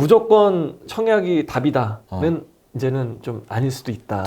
무조건 청약이 답이다는 이제는 좀 아닐 수도 있다.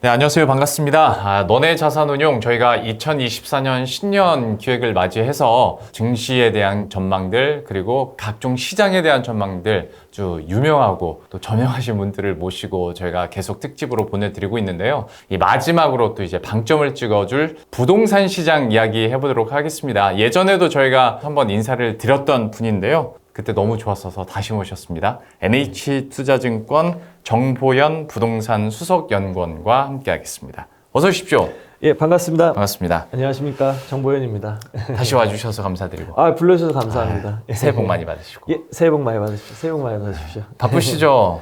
네, 안녕하세요. 반갑습니다. 너네 자산운용 저희가 2024년 신년 기획을 맞이해서 증시에 대한 전망들 그리고 각종 시장에 대한 전망들 아주 유명하고 또 저명하신 분들을 모시고 저희가 계속 특집으로 보내드리고 있는데요. 이 마지막으로 또 이제 방점을 찍어줄 부동산 시장 이야기 해보도록 하겠습니다. 예전에도 저희가 한번 인사를 드렸던 분인데요. 그때 너무 좋았어서 다시 모셨습니다. NH투자증권 정보현 부동산 수석연구원과 함께 하겠습니다. 어서 오십시오. 예, 반갑습니다. 반갑습니다. 안녕하십니까. 정보현입니다. 다시 와주셔서 감사드리고. 불러주셔서 감사합니다. 새해 복 많이 받으시고. 예, 새해 복 많이 받으십시오. 새해 복 많이 받으십시오. 바쁘시죠?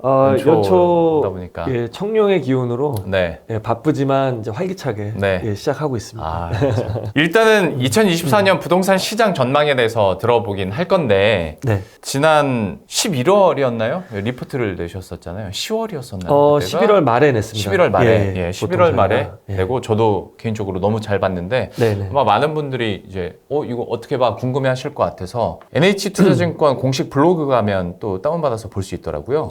연초다 보니까. 예, 청룡의 기운으로 네. 예, 바쁘지만 이제 활기차게 네. 예, 시작하고 있습니다. 그렇죠. 일단은 2024년 부동산 시장 전망에 대해서 들어보긴 할 건데 네. 지난 11월이었나요? 리포트를 내셨었잖아요. 10월이었었나요? 11월 말에 냈습니다. 11월 말에, 예, 11월 말에 예. 내고 저도 개인적으로 너무 잘 봤는데 네네. 아마 많은 분들이 이제 이거 어떻게 봐 궁금해하실 것 같아서 NH투자증권 공식 블로그 가면 또 다운받아서 볼 수 있더라고요.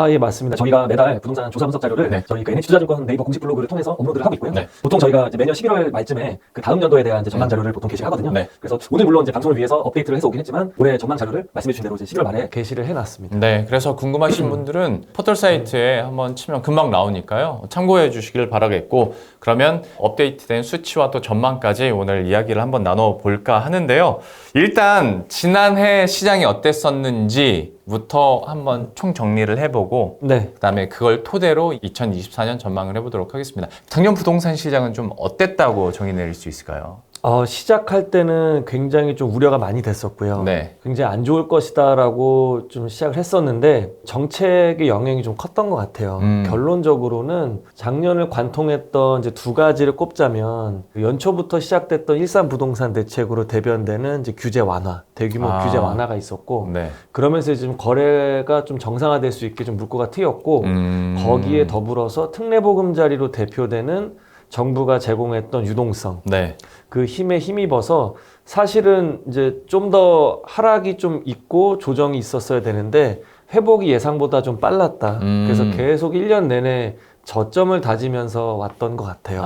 예, 맞습니다. 저희가 매달 부동산 조사 분석 자료를 네. 저희 NH투자증권 네이버 공식 블로그를 통해서 업로드를 하고 있고요. 네. 보통 저희가 이제 매년 11월 말쯤에 그 다음 연도에 대한 이제 전망 자료를 보통 게시하거든요. 네. 그래서 오늘 물론 이제 방송을 위해서 업데이트를 해서 오긴 했지만 올해 전망 자료를 말씀해 주신 대로 이제 11월 말에 게시를 해놨습니다. 네, 그래서 궁금하신 분들은 포털 사이트에 한번 치면 금방 나오니까요. 참고해 주시길 바라겠고 그러면 업데이트된 수치와 또 전망까지 오늘 이야기를 한번 나눠볼까 하는데요. 일단 지난해 시장이 어땠었는지부터 한번 총 정리를 해보고 네. 그다음에 그걸 토대로 2024년 전망을 해보도록 하겠습니다. 작년 부동산 시장은 좀 어땠다고 정의 내릴 수 있을까요? 시작할 때는 굉장히 좀 우려가 많이 됐었고요. 네. 굉장히 안 좋을 것이다라고 좀 시작을 했었는데 정책의 영향이 좀 컸던 것 같아요. 결론적으로는 작년을 관통했던 이제 두 가지를 꼽자면 연초부터 시작됐던 일산 부동산 대책으로 대변되는 이제 규제 완화, 대규모 규제 완화가 있었고 네. 그러면서 지금 거래가 좀 정상화될 수 있게 좀 물꼬가 트였고 거기에 더불어서 특례보금자리로 대표되는 정부가 제공했던 유동성 네. 그 힘에 힘입어서 사실은 이제 좀 더 하락이 좀 있고 조정이 있었어야 되는데 회복이 예상보다 좀 빨랐다. 그래서 계속 1년 내내 저점을 다지면서 왔던 것 같아요.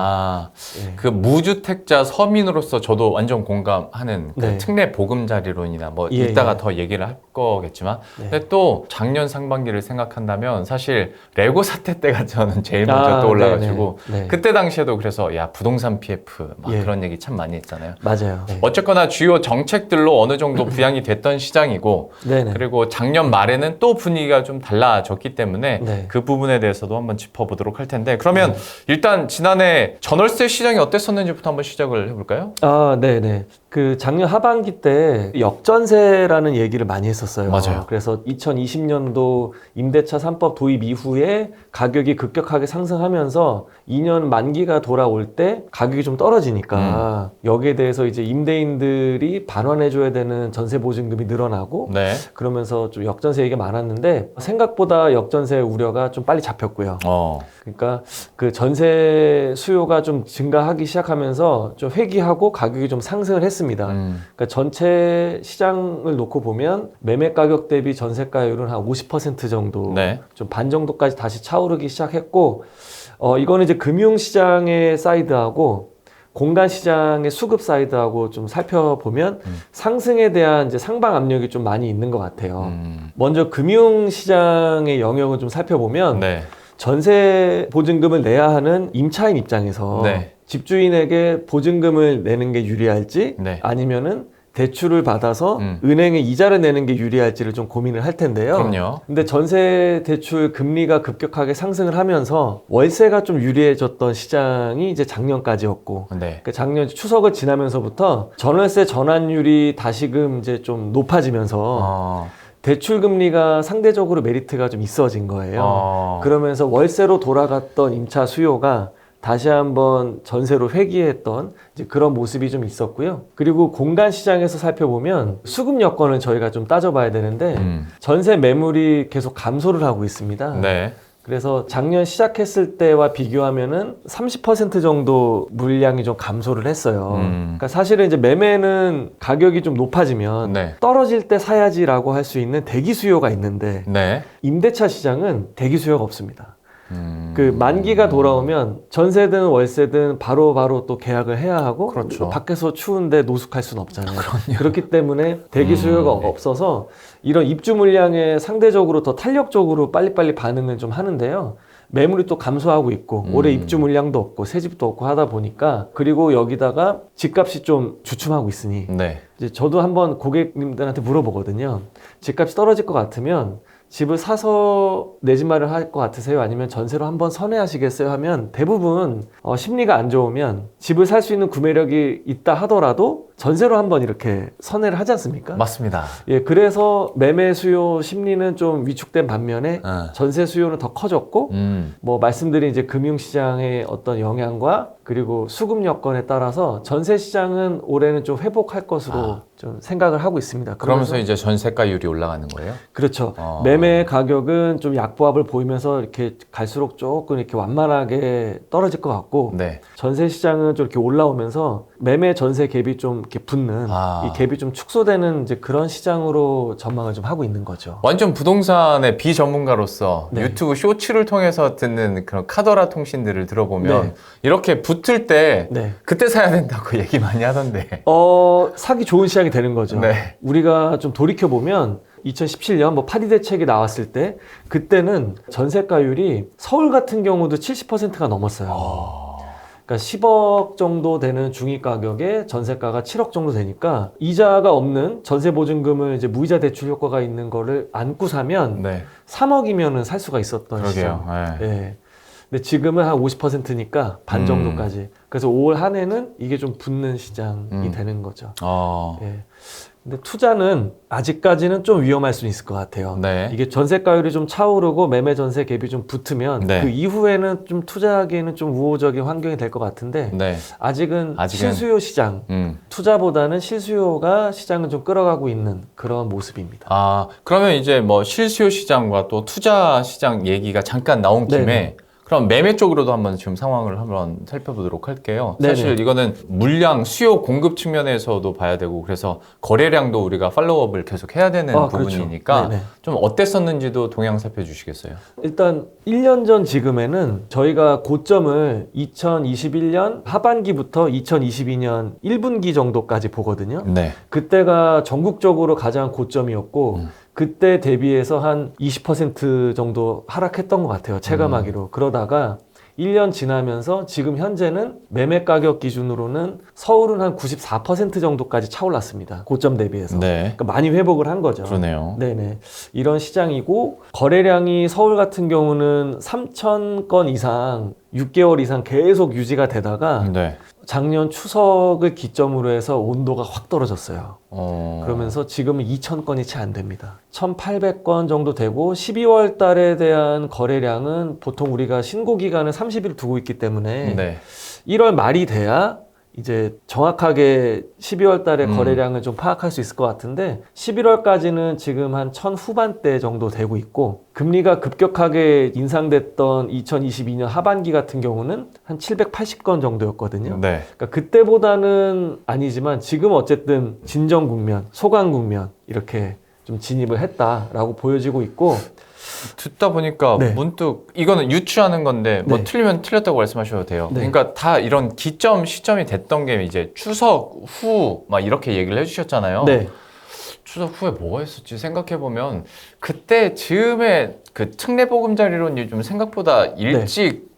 예. 그 무주택자 서민으로서 저도 완전 공감하는 그 네. 특례 보금자리론이나 뭐 예, 이따가 예. 더 얘기를 할 거겠지만 네. 근데 또 작년 상반기를 생각한다면 사실 레고 사태 때가 저는 제일 먼저 떠올라가지고 네네. 네. 그때 당시에도 그래서 야 부동산 PF 막 예. 그런 얘기 참 많이 했잖아요. 맞아요. 네. 어쨌거나 주요 정책들로 어느 정도 부양이 됐던 시장이고 네네. 그리고 작년 말에는 또 분위기가 좀 달라졌기 때문에 네. 그 부분에 대해서도 한번 짚어보도록 할 텐데 그러면 일단 지난해 전월세 시장이 어땠었는지부터 한번 시작을 해볼까요? 네네. 그 작년 하반기 때 역전세라는 얘기를 많이 했었어요. 맞아요. 그래서 2020년도 임대차 3법 도입 이후에 가격이 급격하게 상승하면서 2년 만기가 돌아올 때 가격이 좀 떨어지니까 여기에 대해서 이제 임대인들이 반환해줘야 되는 전세 보증금이 늘어나고 네. 그러면서 좀 역전세 얘기가 많았는데 생각보다 역전세 우려가 좀 빨리 잡혔고요. 그러니까 그 전세 수요가 좀 증가하기 시작하면서 좀 회귀하고 가격이 좀 상승을 했습니다. 그러니까 전체 시장을 놓고 보면 매매 가격 대비 전세가율은 한 50% 정도, 네. 좀 반 정도까지 다시 차오르기 시작했고, 이거는 이제 금융시장의 사이드하고 공간 시장의 수급 사이드하고 좀 살펴보면 상승에 대한 이제 상방 압력이 좀 많이 있는 것 같아요. 먼저 금융시장의 영역을 좀 살펴보면. 네. 전세 보증금을 내야 하는 임차인 입장에서 네. 집주인에게 보증금을 내는 게 유리할지 네. 아니면은 대출을 받아서 은행에 이자를 내는 게 유리할지를 좀 고민을 할 텐데요. 그럼요. 근데 전세 대출 금리가 급격하게 상승을 하면서 월세가 좀 유리해졌던 시장이 이제 작년까지였고 네. 그러니까 작년 추석을 지나면서부터 전월세 전환율이 다시금 이제 좀 높아지면서 대출 금리가 상대적으로 메리트가 좀 있어진 거예요. 그러면서 월세로 돌아갔던 임차 수요가 다시 한번 전세로 회귀했던 이제 그런 모습이 좀 있었고요. 그리고 공간 시장에서 살펴보면 수급 여건을 저희가 좀 따져봐야 되는데 전세 매물이 계속 감소를 하고 있습니다. 네. 그래서 작년 시작했을 때와 비교하면은 30% 정도 물량이 좀 감소를 했어요. 그러니까 사실은 이제 매매는 가격이 좀 높아지면 네. 떨어질 때 사야지라고 할 수 있는 대기 수요가 있는데 네. 임대차 시장은 대기 수요가 없습니다. 그 만기가 돌아오면 전세든 월세든 바로바로 또 계약을 해야 하고 그렇죠. 밖에서 추운데 노숙할 수는 없잖아요. 그렇기 때문에 대기 수요가 없어서 이런 입주 물량에 상대적으로 더 탄력적으로 빨리빨리 반응을 좀 하는데요. 매물이 또 감소하고 있고 올해 입주 물량도 없고 새 집도 없고 하다 보니까 그리고 여기다가 집값이 좀 주춤하고 있으니 네. 이제 저도 한번 고객님들한테 물어보거든요. 집값이 떨어질 것 같으면 집을 사서 내 집 마련할 것 같으세요? 아니면 전세로 한번 선회하시겠어요? 하면 대부분 심리가 안 좋으면 집을 살 수 있는 구매력이 있다 하더라도 전세로 한번 이렇게 선회를 하지 않습니까? 맞습니다. 예, 그래서 매매 수요 심리는 좀 위축된 반면에 전세 수요는 더 커졌고 뭐 말씀드린 이제 금융시장의 어떤 영향과 그리고 수급 여건에 따라서 전세 시장은 올해는 좀 회복할 것으로 좀 생각을 하고 있습니다. 그러면서 이제 전세가율이 올라가는 거예요? 그렇죠. 매매 가격은 좀 약보합을 보이면서 이렇게 갈수록 조금 이렇게 완만하게 떨어질 것 같고 네. 전세 시장은 좀 이렇게 올라오면서 매매 전세 갭이 좀 이렇게 붙는 이 갭이 좀 축소되는 이제 그런 시장으로 전망을 좀 하고 있는 거죠. 완전 부동산의 비전문가로서 네. 유튜브 쇼츠를 통해서 듣는 그런 카더라 통신들을 들어보면 네. 이렇게 붙을 때 네. 그때 사야 된다고 얘기 많이 하던데. 사기 좋은 시장이 되는 거죠. 네. 우리가 좀 돌이켜보면 2017년 뭐 파리 대책이 나왔을 때 그때는 전세가율이 서울 같은 경우도 70%가 넘었어요. 그러니까 10억 정도 되는 중위 가격에 전세가가 7억 정도 되니까 이자가 없는 전세 보증금을 이제 무이자 대출 효과가 있는 거를 안고 사면 네. 3억이면은 살 수가 있었던 그러게요. 시장. 네. 예. 근데 지금은 한 50%니까 반 정도까지. 그래서 올 한 해는 이게 좀 붙는 시장이 되는 거죠. 예. 근데 투자는 아직까지는 좀 위험할 수 있을 것 같아요. 네. 이게 전세가율이 좀 차오르고 매매 전세 갭이 좀 붙으면 네. 그 이후에는 좀 투자하기에는 좀 우호적인 환경이 될 것 같은데 네. 아직은 실수요 시장, 투자보다는 실수요가 시장을 좀 끌어가고 있는 그런 모습입니다. 그러면 이제 뭐 실수요 시장과 또 투자 시장 얘기가 잠깐 나온 김에 네네. 그럼 매매 쪽으로도 한번 지금 상황을 한번 살펴보도록 할게요. 네네. 사실 이거는 물량, 수요, 공급 측면에서도 봐야 되고 그래서 거래량도 우리가 팔로우업을 계속 해야 되는 부분이니까 그렇죠. 좀 어땠었는지도 동향 살펴주시겠어요? 일단 1년 전 지금에는 저희가 고점을 2021년 하반기부터 2022년 1분기 정도까지 보거든요. 네. 그때가 전국적으로 가장 고점이었고 그때 대비해서 한 20% 정도 하락했던 것 같아요. 체감하기로. 그러다가 1년 지나면서 지금 현재는 매매 가격 기준으로는 서울은 한 94% 정도까지 차올랐습니다. 고점 대비해서. 네. 그러니까 많이 회복을 한 거죠. 그러네요. 네네. 이런 시장이고 거래량이 서울 같은 경우는 3,000건 이상 6개월 이상 계속 유지가 되다가 네. 작년 추석을 기점으로 해서 온도가 확 떨어졌어요. 그러면서 지금은 2,000건이 채 안 됩니다. 1,800건 정도 되고 12월 달에 대한 거래량은 보통 우리가 신고 기간을 30일 두고 있기 때문에 네. 1월 말이 돼야 이제 정확하게 12월 달에 거래량을 좀 파악할 수 있을 것 같은데 11월까지는 지금 한 1,000 후반대 정도 되고 있고 금리가 급격하게 인상됐던 2022년 하반기 같은 경우는 한 780건 정도였거든요. 네. 그러니까 그때보다는 아니지만 지금 어쨌든 진정 국면, 소강 국면 이렇게 좀 진입을 했다라고 보여지고 있고 듣다 보니까 네. 문득 이거는 유추하는 건데 뭐 네. 틀리면 틀렸다고 말씀하셔도 돼요. 네. 그러니까 다 이런 기점 시점이 됐던 게 이제 추석 후 막 이렇게 얘기를 해주셨잖아요. 네. 추석 후에 뭐가 있었지 생각해 보면 그때 즈음에 그 특례 보금자리론이 좀 생각보다 일찍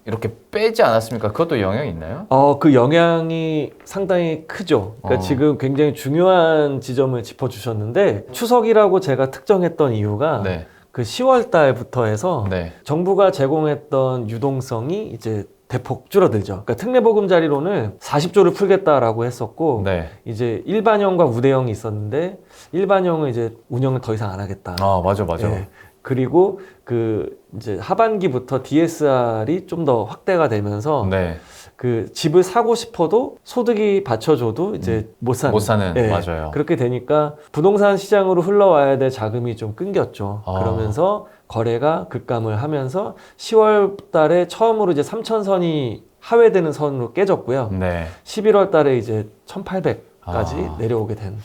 이렇게 빼지 않았습니까? 그것도 영향이 있나요? 그 영향이 상당히 크죠. 그러니까 지금 굉장히 중요한 지점을 짚어주셨는데 추석이라고 제가 특정했던 이유가 네. 그 10월 달부터 해서 네. 정부가 제공했던 유동성이 이제 대폭 줄어들죠. 그러니까 특례보금자리론을 40조를 풀겠다라고 했었고 네. 이제 일반형과 우대형이 있었는데 일반형은 이제 운영을 더 이상 안 하겠다. 맞아. 예. 그리고 그 이제 하반기부터 DSR이 좀 더 확대가 되면서 네. 그 집을 사고 싶어도 소득이 받쳐줘도 이제 못 사는. 네. 맞아요. 그렇게 되니까 부동산 시장으로 흘러와야 될 자금이 좀 끊겼죠. 그러면서 거래가 급감을 하면서 10월 달에 처음으로 이제 3,000선이 하회되는 선으로 깨졌고요. 네. 11월 달에 이제 1,800까지 내려오게 된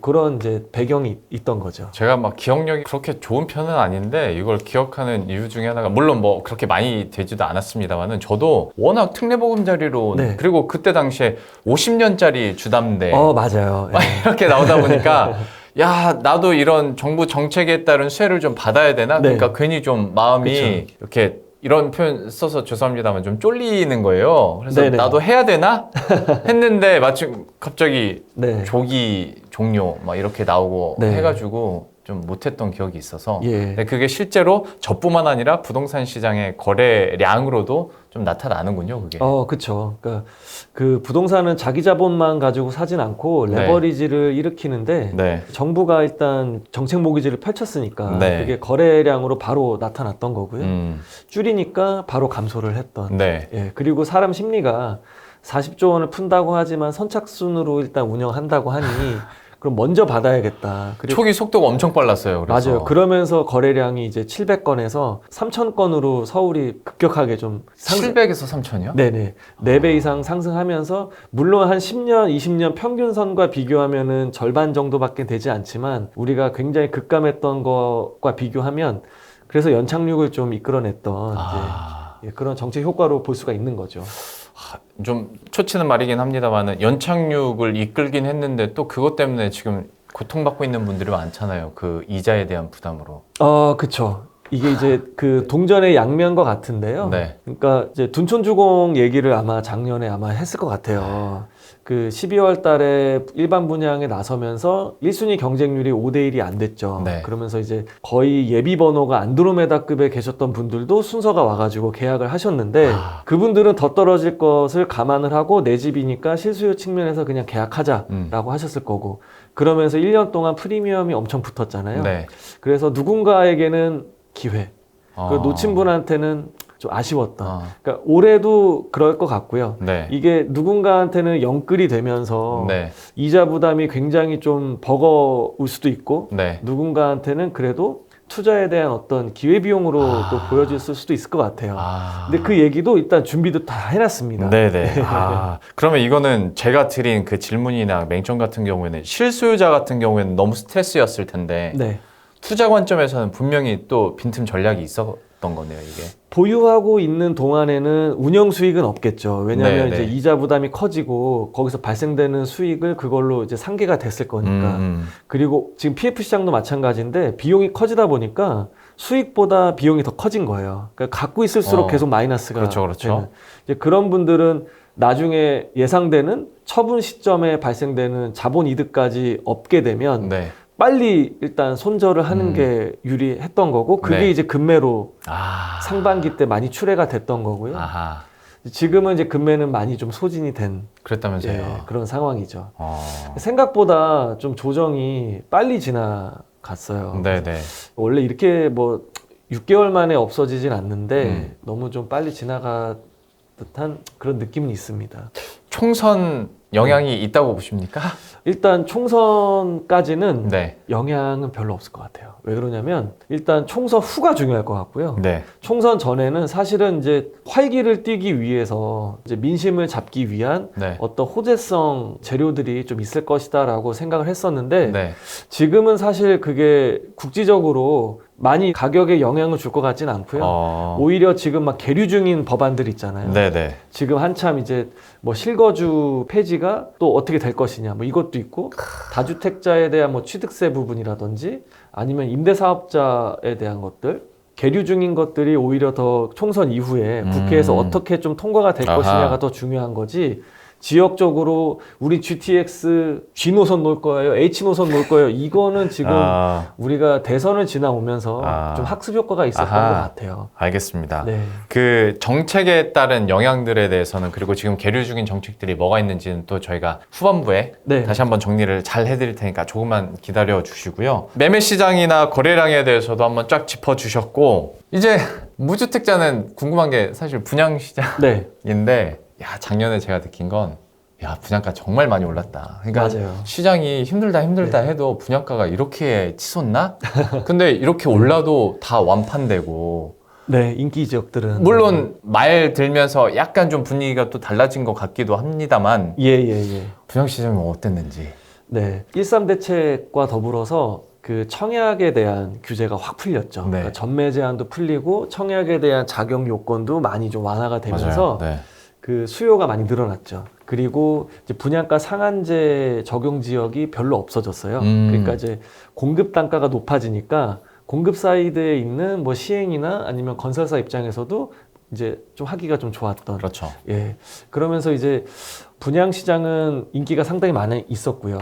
그런 이제 배경이 있던 거죠. 제가 막 기억력이 그렇게 좋은 편은 아닌데 이걸 기억하는 이유 중에 하나가 물론 뭐 그렇게 많이 되지도 않았습니다만은 저도 워낙 특례보금자리로 네. 그리고 그때 당시에 50년짜리 주담대 맞아요. 막 이렇게 나오다 보니까 야 나도 이런 정부 정책에 따른 수혜를 좀 받아야 되나? 네. 그러니까 괜히 좀 마음이 그쵸. 이렇게 이런 표현 써서 죄송합니다만 좀 쫄리는 거예요. 그래서 네네. 나도 해야 되나? 했는데 마침 갑자기 네. 조기 종료 막 이렇게 나오고 네. 해가지고 좀 못했던 기억이 있어서 예. 근데 그게 실제로 저뿐만 아니라 부동산 시장의 거래량으로도 좀 나타나는군요, 그게. 그쵸. 그러니까 그 부동산은 자기 자본만 가지고 사진 않고 네. 레버리지를 일으키는데 네. 정부가 일단 정책 모기지를 펼쳤으니까 네. 그게 거래량으로 바로 나타났던 거고요. 줄이니까 바로 감소를 했던. 네. 예. 그리고 사람 심리가 40조 원을 푼다고 하지만 선착순으로 일단 운영한다고 하니 그럼 먼저 받아야겠다. 그리고 초기 속도가 엄청 빨랐어요. 그래서. 맞아요. 그러면서 거래량이 이제 700건에서 3,000건으로 서울이 급격하게 좀 700에서 3,000이요? 네네. 4배 이상 상승하면서 물론 한 10년, 20년 평균선과 비교하면은 절반 정도밖에 되지 않지만 우리가 굉장히 급감했던 것과 비교하면 그래서 연착륙을 좀 이끌어냈던 이제 그런 정책 효과로 볼 수가 있는 거죠. 좀 초치는 말이긴 합니다만은 연착륙을 이끌긴 했는데 또 그것 때문에 지금 고통받고 있는 분들이 많잖아요. 그 이자에 대한 부담으로. 그쵸. 이게 이제 그 동전의 양면과 같은데요. 네. 그러니까 이제 둔촌주공 얘기를 아마 작년에 아마 했을 것 같아요. 그 12월 달에 일반 분양에 나서면서 1순위 경쟁률이 5대1이 안 됐죠. 네. 그러면서 이제 거의 예비 번호가 안드로메다급에 계셨던 분들도 순서가 와가지고 계약을 하셨는데 그분들은 더 떨어질 것을 감안을 하고 내 집이니까 실수요 측면에서 그냥 계약하자라고 하셨을 거고 그러면서 1년 동안 프리미엄이 엄청 붙었잖아요. 네. 그래서 누군가에게는 기회, 그 놓친 분한테는 좀 아쉬웠던. 그러니까 올해도 그럴 것 같고요. 네. 이게 누군가한테는 영끌이 되면서 네. 이자 부담이 굉장히 좀 버거울 수도 있고 네. 누군가한테는 그래도 투자에 대한 어떤 기회비용으로 또 보여질 수도 있을 것 같아요. 근데 그 얘기도 일단 준비도 다 해놨습니다. 네네. 그러면 이거는 제가 드린 그 질문이나 맹점 같은 경우에는 실수요자 같은 경우에는 너무 스트레스였을 텐데 네. 투자 관점에서는 분명히 또 빈틈 전략이 있었던 거네요, 이게. 보유하고 있는 동안에는 운영 수익은 없겠죠. 왜냐하면 네, 네. 이제 이자 부담이 커지고 거기서 발생되는 수익을 그걸로 이제 상계가 됐을 거니까. 그리고 지금 PF 시장도 마찬가지인데 비용이 커지다 보니까 수익보다 비용이 더 커진 거예요. 그러니까 갖고 있을수록 계속 마이너스가 그렇죠. 되는. 이제 그런 분들은 나중에 예상되는 처분 시점에 발생되는 자본 이득까지 없게 되면 네. 빨리 일단 손절을 하는 게 유리했던 거고 그게 네. 이제 금매로 상반기 때 많이 출회가 됐던 거고요. 지금은 이제 금매는 많이 좀 소진이 된 그랬다면서요. 그런 상황이죠. 생각보다 좀 조정이 빨리 지나갔어요. 네네. 원래 이렇게 뭐 6개월 만에 없어지진 않는데 너무 좀 빨리 지나가 듯한 그런 느낌은 있습니다. 총선 영향이 있다고 보십니까? 일단 총선까지는 네. 영향은 별로 없을 것 같아요. 왜 그러냐면 일단 총선 후가 중요할 것 같고요. 네. 총선 전에는 사실은 이제 활기를 띠기 위해서 이제 민심을 잡기 위한 네. 어떤 호재성 재료들이 좀 있을 것이다라고 생각을 했었는데 네. 지금은 사실 그게 국지적으로 많이 가격에 영향을 줄 것 같지는 않고요. 오히려 지금 막 계류 중인 법안들 있잖아요. 네네. 지금 한참 이제 뭐 실거주 폐지가 또 어떻게 될 것이냐 뭐 이것도 있고 다주택자에 대한 뭐 취득세 부분이라든지 아니면 임대사업자에 대한 것들 계류 중인 것들이 오히려 더 총선 이후에 국회에서 어떻게 좀 통과가 될 것이냐가 더 중요한 거지. 지역적으로 우리 GTX G 노선 놓을 거예요, H 노선 놓을 거예요. 이거는 지금 우리가 대선을 지나오면서 좀 학습 효과가 있었던 것 같아요. 알겠습니다. 네. 그 정책에 따른 영향들에 대해서는 그리고 지금 계류 중인 정책들이 뭐가 있는지는 또 저희가 후반부에 네. 다시 한번 정리를 잘 해드릴 테니까 조금만 기다려 주시고요. 매매 시장이나 거래량에 대해서도 한번 쫙 짚어 주셨고 이제 무주택자는 궁금한 게 사실 분양 시장인데 네. 야, 작년에 제가 느낀 건, 야, 분양가 정말 많이 올랐다. 그러니까 맞아요. 시장이 힘들다 네. 해도 분양가가 이렇게 치솟나? 근데 이렇게 올라도 다 완판되고, 네, 인기 지역들은 물론 말 들면서 약간 좀 분위기가 또 달라진 것 같기도 합니다만, 예. 분양시장은 어땠는지. 네, 1.3 대책과 더불어서 그 청약에 대한 규제가 확 풀렸죠. 네. 그러니까 전매 제한도 풀리고 청약에 대한 자격 요건도 많이 좀 완화가 되면서 맞아요. 네. 그 수요가 많이 늘어났죠. 그리고 이제 분양가 상한제 적용 지역이 별로 없어졌어요. 그러니까 이제 공급 단가가 높아지니까 공급 사이드에 있는 뭐 시행이나 아니면 건설사 입장에서도 이제 좀 하기가 좀 좋았던. 그렇죠. 예. 그러면서 이제 분양 시장은 인기가 상당히 많이 있었고요.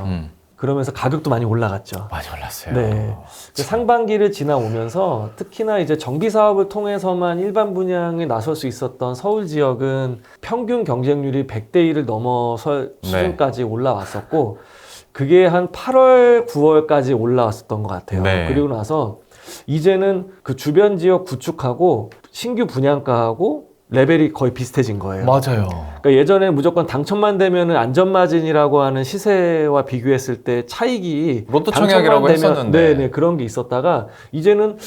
그러면서 가격도 많이 올라갔죠. 많이 올랐어요. 네. 상반기를 지나오면서 특히나 이제 정비 사업을 통해서만 일반 분양에 나설 수 있었던 서울 지역은 평균 경쟁률이 100대 1을 넘어설 수준까지 올라왔었고 그게 한 8월, 9월까지 올라왔었던 것 같아요. 네. 그리고 나서 이제는 그 주변 지역 구축하고 신규 분양가하고 레벨이 거의 비슷해진 거예요. 맞아요. 그러니까 예전에 무조건 당첨만 되면은 안전마진이라고 하는 시세와 비교했을 때 차익이 로또 청약이라고 했었는데. 네네 그런 게 있었다가 이제는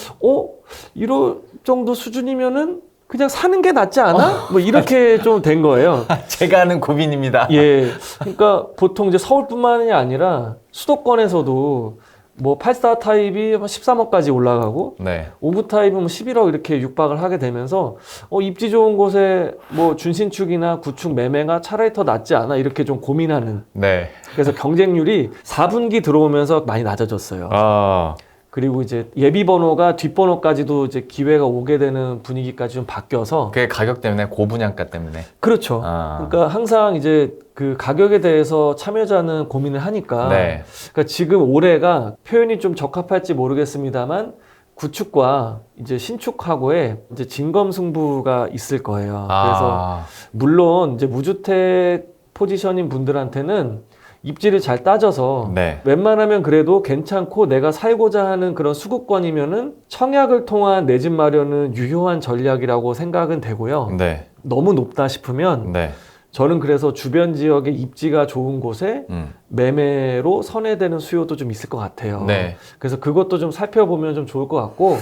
이런 정도 수준이면은 그냥 사는 게 낫지 않아? 뭐 이렇게 좀 된 거예요. 제가 하는 고민입니다. 예. 그러니까 보통 이제 서울뿐만이 아니라 수도권에서도 뭐 84 타입이 13억까지 올라가고 네. 5구 타입은 뭐 11억 이렇게 육박을 하게 되면서 입지 좋은 곳에 뭐 준신축이나 구축 매매가 차라리 더 낫지 않아 이렇게 좀 고민하는. 네. 그래서 경쟁률이 4분기 들어오면서 많이 낮아졌어요. 아. 그리고 이제 예비 번호가 뒷번호까지도 이제 기회가 오게 되는 분위기까지 좀 바뀌어서 그게 가격 때문에 고분양가 때문에. 그렇죠. 아. 그러니까 항상 이제 그 가격에 대해서 참여자는 고민을 하니까 네. 그러니까 지금 올해가 표현이 좀 적합할지 모르겠습니다만 구축과 이제 신축하고의 이제 진검승부가 있을 거예요. 그래서 물론 이제 무주택 포지션인 분들한테는 입지를 잘 따져서 네. 웬만하면 그래도 괜찮고 내가 살고자 하는 그런 수급권이면은 청약을 통한 내 집 마련은 유효한 전략이라고 생각은 되고요. 네. 너무 높다 싶으면 네. 저는 그래서 주변 지역에 입지가 좋은 곳에 매매로 선회되는 수요도 좀 있을 것 같아요. 네. 그래서 그것도 좀 살펴보면 좀 좋을 것 같고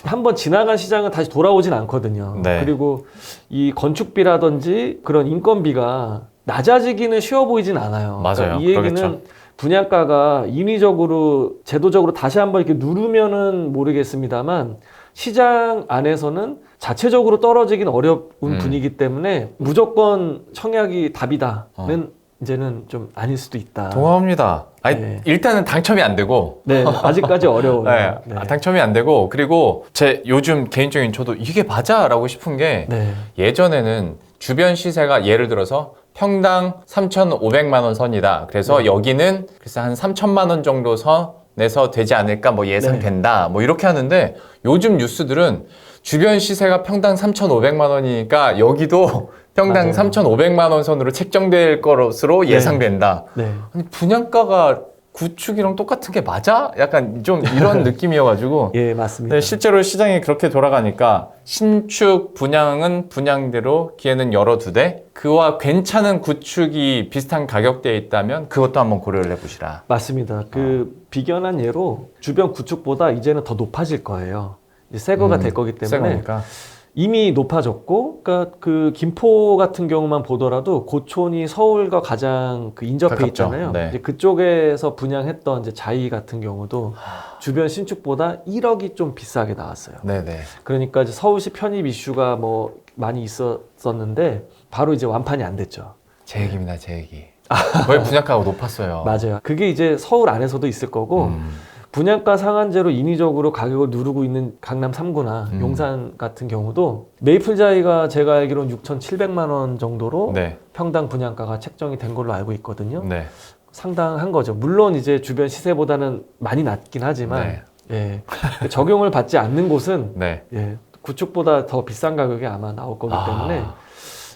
한번 지나간 시장은 다시 돌아오진 않거든요. 네. 그리고 이 건축비라든지 그런 인건비가 낮아지기는 쉬워 보이진 않아요. 맞아요. 그러니까 이 얘기는 그러겠죠. 분양가가 인위적으로 제도적으로 다시 한번 이렇게 누르면은 모르겠습니다만 시장 안에서는 자체적으로 떨어지긴 어려운 분위기 때문에 무조건 청약이 답이다는 이제는 좀 아닐 수도 있다. 동감합니다. 아니, 네. 일단은 당첨이 안 되고. 네, 아직까지 어려워요. 네, 네. 당첨이 안 되고, 그리고 제 요즘 개인적인 저도 이게 맞아라고 싶은 게 네. 예전에는 주변 시세가 예를 들어서 평당 3,500만 원 선이다. 그래서 네. 여기는 글쎄 한 3천만 원 정도 선에서 되지 않을까 뭐 예상된다. 뭐 이렇게 하는데 요즘 뉴스들은 주변 시세가 평당 3,500만 원이니까 여기도 평당 맞아요. 3,500만 원 선으로 책정될 것으로 예상된다. 네. 아니, 분양가가 구축이랑 똑같은 게 맞아? 약간 좀 이런 느낌이어가지고. 예, 맞습니다. 네, 실제로 시장이 그렇게 돌아가니까 신축 분양은 분양대로 기회는 열어두되 그와 괜찮은 구축이 비슷한 가격대에 있다면 그것도 한번 고려를 해보시라. 맞습니다. 그 비견한 예로 주변 구축보다 이제는 더 높아질 거예요. 이제 새 거가 될 거기 새 때문에 거니까. 이미 높아졌고, 그러니까 그 김포 같은 경우만 보더라도 고촌이 서울과 가장 그 인접해 가깝죠. 있잖아요. 네. 이제 그쪽에서 분양했던 이제 자이 같은 경우도 주변 신축보다 1억이 좀 비싸게 나왔어요. 네네. 그러니까 이제 서울시 편입 이슈가 뭐 많이 있었었는데 바로 이제 완판이 안 됐죠. 제 얘기입니다, 제 얘기. 거의 분양가가 높았어요. 맞아요. 그게 이제 서울 안에서도 있을 거고 분양가 상한제로 인위적으로 가격을 누르고 있는 강남 3구나 용산 같은 경우도 메이플자이가 제가 알기로는 6,700만 원 정도로 네. 평당 분양가가 책정이 된 걸로 알고 있거든요. 네. 상당한 거죠. 물론 이제 주변 시세보다는 많이 낮긴 하지만 네. 예. 적용을 받지 않는 곳은 네. 예, 구축보다 더 비싼 가격에 아마 나올 거기 때문에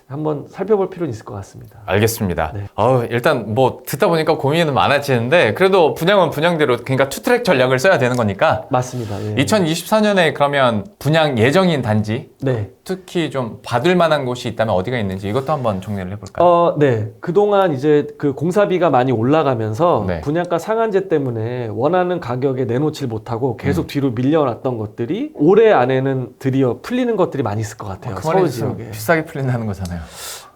한번 살펴볼 필요는 있을 것 같습니다. 알겠습니다. 네. 일단 뭐 듣다 보니까 고민이 많아지는데 그래도 분양은 분양대로 그러니까 투트랙 전략을 써야 되는 거니까 맞습니다. 예. 2024년에 그러면 분양 예정인 단지 네. 특히 좀 받을 만한 곳이 있다면 어디가 있는지 이것도 한번 정리를 해볼까요? 네. 그동안 이제 그 공사비가 많이 올라가면서 네. 분양가 상한제 때문에 원하는 가격에 내놓질 못하고 계속 뒤로 밀려났던 것들이 올해 안에는 드디어 풀리는 것들이 많이 있을 것 같아요. 그 말이 서울 지역에. 비싸게 풀린다는 거잖아요.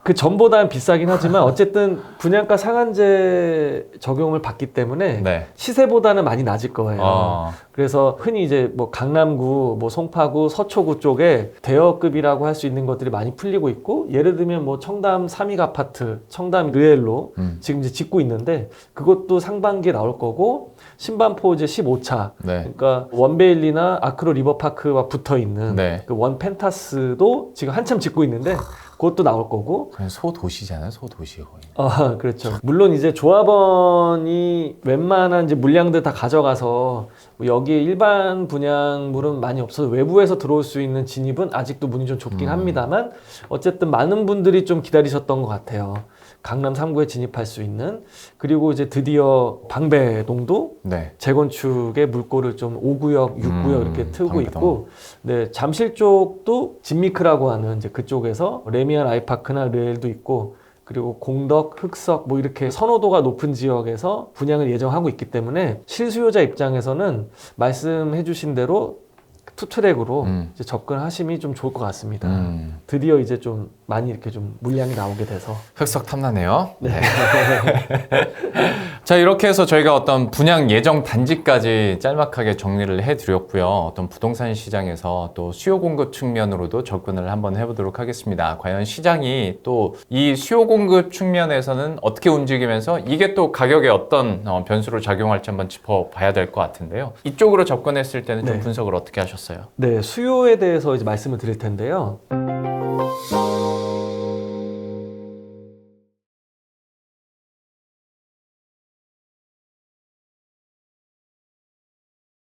그 전보다는 비싸긴 하지만 어쨌든 분양가 상한제 적용을 받기 때문에 네. 시세보다는 많이 낮을 거예요. 그래서 흔히 이제 뭐 강남구, 뭐 송파구, 서초구 쪽에 대여급이라고 할 수 있는 것들이 많이 풀리고 있고, 예를 들면 뭐 청담 삼익 아파트, 청담 르엘로 지금 이제 짓고 있는데 그것도 상반기에 나올 거고, 신반포 이제 15차, 네. 그러니까 원베일리나 아크로 리버파크와 붙어 있는 네. 그 원 펜타스도 지금 한참 짓고 있는데 그것도 나올 거고. 그냥 소도시잖아요, 소도시 거의. 그렇죠. 물론 이제 조합원이 웬만한 이제 물량들 다 가져가서 뭐 여기에 일반 분양물은 많이 없어서 외부에서 들어올 수 있는 진입은 아직도 문이 좀 좁긴 합니다만, 어쨌든 많은 분들이 좀 기다리셨던 것 같아요. 강남 3구에 진입할 수 있는. 그리고 이제 드디어 방배동도 네. 재건축의 물꼬를 좀 5구역, 6구역 이렇게 트고 방배동. 있고, 네, 잠실 쪽도 진미크라고 하는 이제 그쪽에서 레미안 아이파크나 르엘도 있고, 그리고 공덕, 흑석 뭐 이렇게 선호도가 높은 지역에서 분양을 예정하고 있기 때문에 실수요자 입장에서는 말씀해 주신 대로 투트랙으로 이제 접근하심이 좀 좋을 것 같습니다. 드디어 이제 좀 많이 이렇게 좀 물량이 나오게 돼서. 흑석 탐나네요. 네. 자, 이렇게 해서 저희가 어떤 분양 예정 단지까지 짤막하게 정리를 해드렸고요. 어떤 부동산 시장에서 또 수요 공급 측면으로도 접근을 한번 해보도록 하겠습니다. 과연 시장이 또 이 수요 공급 측면에서는 어떻게 움직이면서 이게 또 가격에 어떤 변수로 작용할지 한번 짚어봐야 될 것 같은데요. 이쪽으로 접근했을 때는 좀 네. 분석을 어떻게 하셨어요? 네, 수요에 대해서 이제 말씀을 드릴 텐데요.